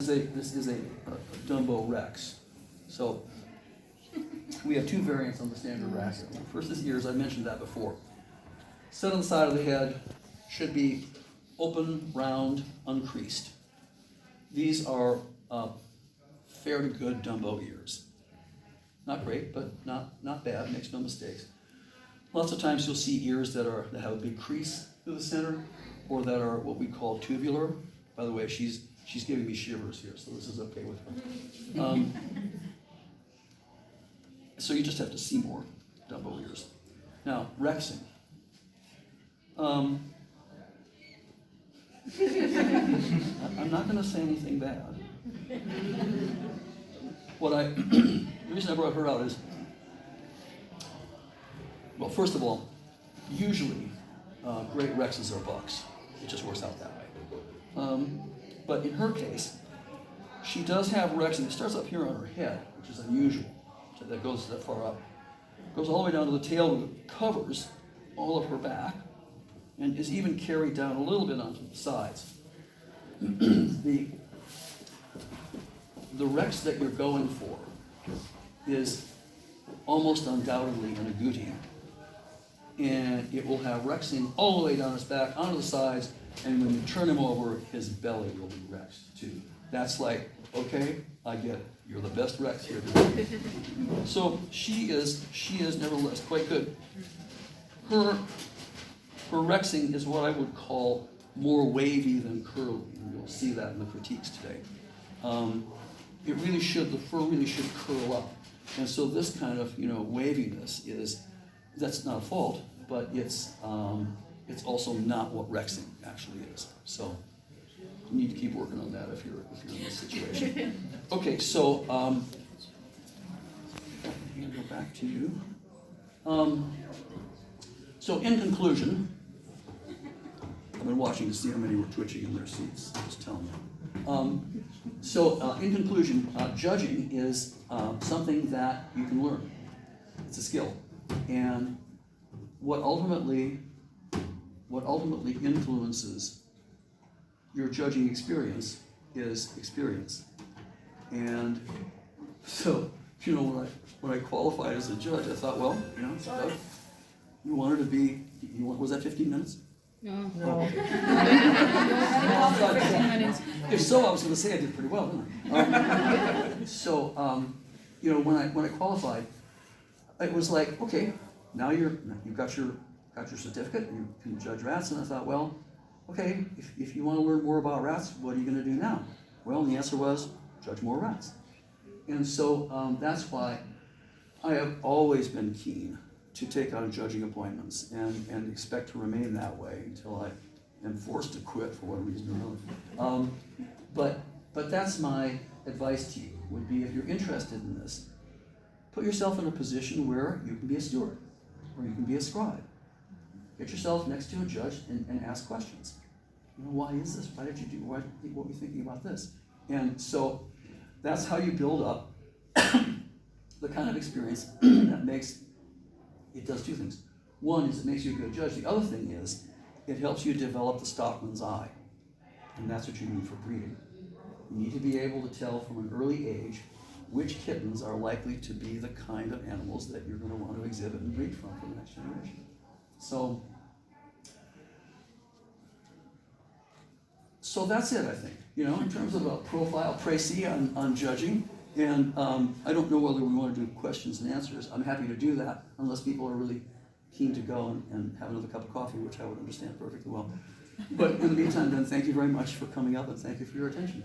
This is a Dumbo Rex. So we have two variants on the standard rack here. The first is ears, I mentioned that before. Set on the side of the head, should be open, round, uncreased. These are fairly good Dumbo ears. Not great, but not bad, makes no mistakes. Lots of times you'll see ears that have a big crease through the center, or that are what we call tubular. By the way, she's giving me shivers here, so this is okay with her. So you just have to see more Dumbo ears. Now, Rexing. I'm not going to say anything bad. The reason I brought her out is, well, first of all, usually great Rexes are bucks. It just works out that way. But in her case, she does have Rexing. It starts up here on her head, which is unusual. So that goes that far up. Goes all the way down to the tail, where it covers all of her back, and is even carried down a little bit onto the sides. The Rex that you're going for is almost undoubtedly an agouti, and it will have Rexing all the way down his back, onto the sides, and when you turn him over, his belly will be Rexed too. That's like, okay, I get it. You're the best Rex here today. So she is nevertheless quite good. Her Rexing is what I would call more wavy than curly, and you'll see that in the critiques today. The fur really should curl up, and so this kind of waviness that's not a fault, but it's also not what Rexing actually is. So you need to keep working on that if you're in this situation. Okay, so I'll go back to you. So in conclusion, I've been watching to see how many were twitching in their seats. Just tell me. In conclusion, judging is something that you can learn. It's a skill, and what ultimately influences your judging experience is experience. And so, when I qualified as a judge, I thought, well, Doug, you wanted to be. Was that 15 minutes? No. Oh, okay. If so, I was going to say I did pretty well, didn't I? When I qualified, it was like, okay, now you've got your certificate, you can judge rats, and I thought, well, okay, if you want to learn more about rats, what are you going to do now? Well, the answer was judge more rats. And so that's why I have always been keen to take on judging appointments and expect to remain that way until I am forced to quit for one reason or another. But that's my advice to you, would be if you're interested in this, put yourself in a position where you can be a steward or you can be a scribe. Get yourself next to a judge and ask questions. Why is this? Why did you do? What were you thinking about this? And so that's how you build up the kind of experience that it does two things. One is it makes you a good judge. The other thing is it helps you develop the stockman's eye. And that's what you need for breeding. You need to be able to tell from an early age which kittens are likely to be the kind of animals that you're going to want to exhibit and breed from for the next generation. So that's it, I think. In terms of a profile précis on judging. And I don't know whether we want to do questions and answers. I'm happy to do that, unless people are really keen to go and have another cup of coffee, which I would understand perfectly well. But in the meantime, then, thank you very much for coming up, and thank you for your attention.